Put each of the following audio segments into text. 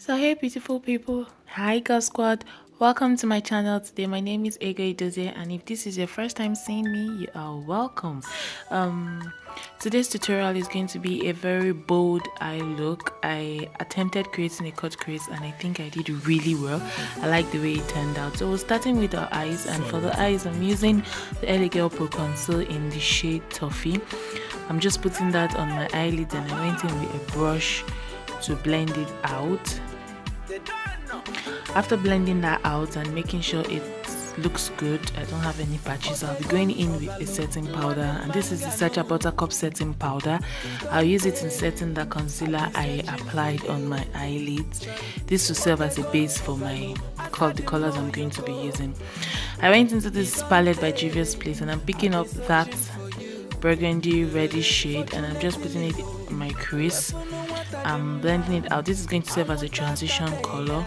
So hey beautiful people, hi Goz Squad, welcome to my channel. Today my name is Dozie, and if this is your first time seeing me, you are welcome. Today's tutorial is going to be a very bold eye look. I attempted creating a cut crease and I think I did really well. I like the way it turned out. So we're starting with our eyes, and for the eyes I'm using the LA Girl Pro Conceal in the shade Toffee. I'm just putting that on my eyelids and I went in with a brush to blend it out. After blending that out and making sure it looks good, I don't have any patches, I'll be going in with a setting powder, and this is the Sacha Buttercup setting powder. I'll use it in setting the concealer I applied on my eyelids. This will serve as a base for the colors I'm going to be using. I went into this palette by Juvia's Place and I'm picking up that burgundy reddish shade and I'm just putting it in my crease. I'm blending it out. This is going to serve as a transition color.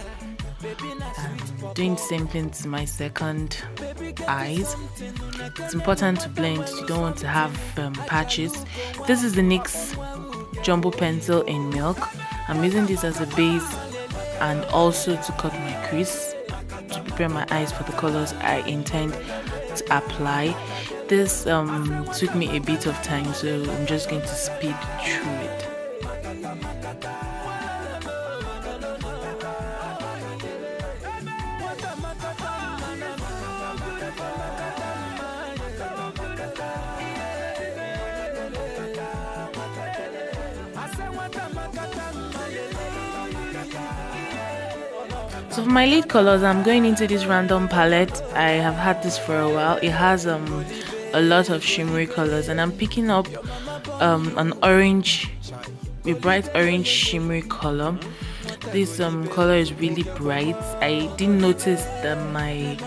I'm doing the same thing to my second eyes. It's important to blend. You don't want to have patches. This is the NYX Jumbo Pencil in Milk. I'm using this as a base and also to cut my crease to prepare my eyes for the colors I intend to apply. This took me a bit of time, so I'm just going to speed through it. So for my lid colors, I'm going into this random palette. I have had this for a while. It has a lot of shimmery colors, and I'm picking up an orange, a bright orange shimmery color. This color is really bright. I didn't notice that my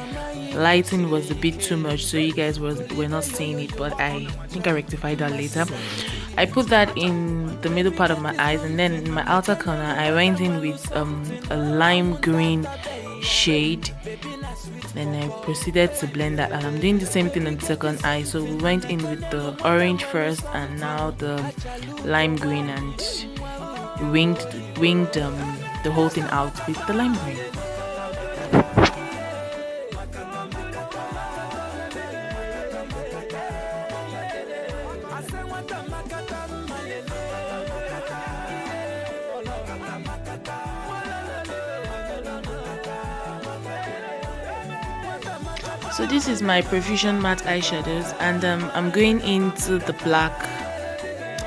lighting was a bit too much, so you guys were not seeing it, but I think I rectified that later. I put that in the middle part of my eyes, and then in my outer corner I went in with a lime green shade. Then I proceeded to blend that, and I'm doing the same thing on the second eye. So we went in with the orange first and now the lime green, and winged the whole thing out with the lime green. So this is my Profusion matte eyeshadows, and I'm going into the black.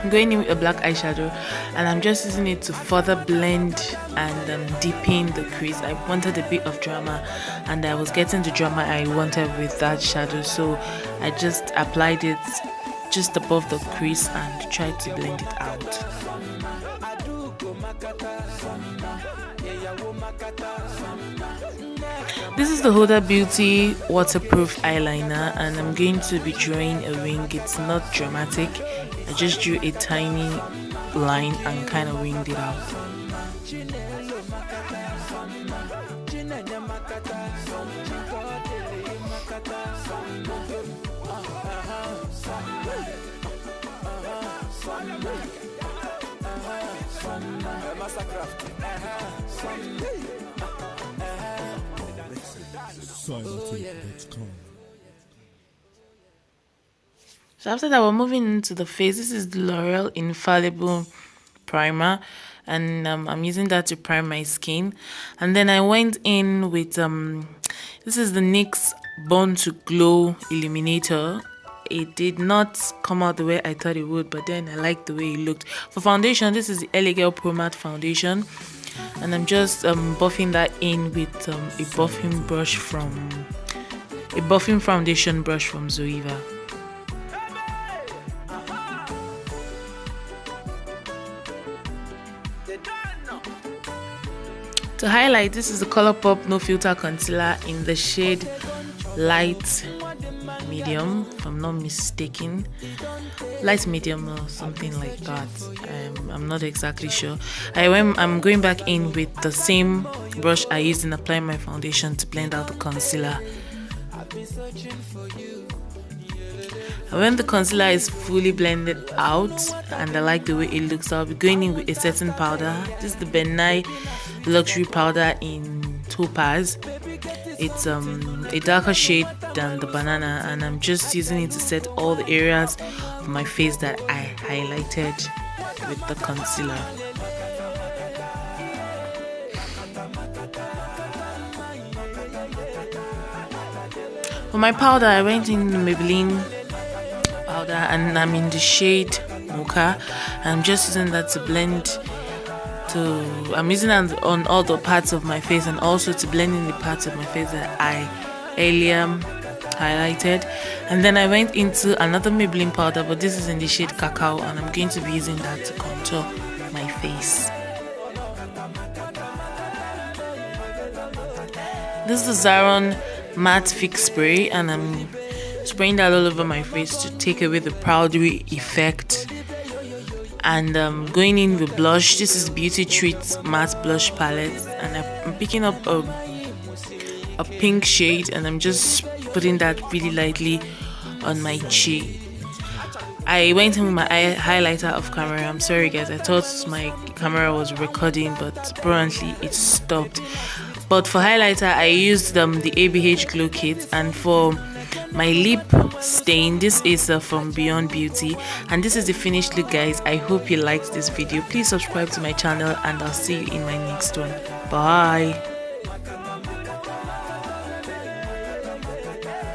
I'm going in with a black eyeshadow, and I'm just using it to further blend and deepen the crease. I wanted a bit of drama, and I was getting the drama I wanted with that shadow, so I just applied it just above the crease and tried to blend it out. This is the Huda Beauty waterproof eyeliner, and I'm going to be drawing a wing. It's not dramatic. I just drew a tiny line and kind of winged it out. So after that, we're moving into the face. This is the L'Oreal Infallible primer, and I'm using that to prime my skin. And then I went in with this is the NYX Born to Glow Illuminator. It did not come out the way I thought it would, but then I liked the way it looked. For foundation, this is the LA Girl Pro Matte Foundation, and I'm just buffing that in with a buffing foundation brush from Zoeva. To highlight, this is the ColourPop No Filter Concealer in the shade Light Medium, if I'm not mistaken. Light Medium or something like that. I'm not exactly sure. I'm going back in with the same brush I used in applying my foundation to blend out the concealer. When the concealer is fully blended out and I like the way it looks, I'll be going in with a setting powder. This is the Benai Luxury Powder in Topaz. It's a darker shade than the banana, and I'm just using it to set all the areas of my face that I highlighted with the concealer. For my powder, I went in Maybelline powder, and I'm in the shade Mocha. I'm just using that to blend. I'm using it on all the parts of my face, and also to blend in the parts of my face that I earlier highlighted. And then I went into another Maybelline powder, but this is in the shade Cacao, and I'm going to be using that to contour my face. This is the Zaron Matte Fix Spray, and I'm spraying that all over my face to take away the powdery effect. And going in with blush. This is Beauty Treats Matte Blush Palette, and I'm picking up a pink shade, and I'm just putting that really lightly on my cheek. I went in with my highlighter off camera. I'm sorry guys, I thought my camera was recording, but apparently it stopped. But for highlighter, I used the ABH Glow Kit, and for my lip stain, this is from Beyond Beauty, and this is the finished look guys. I hope you liked this video. Please subscribe to my channel, and I'll see you in my next one. Bye.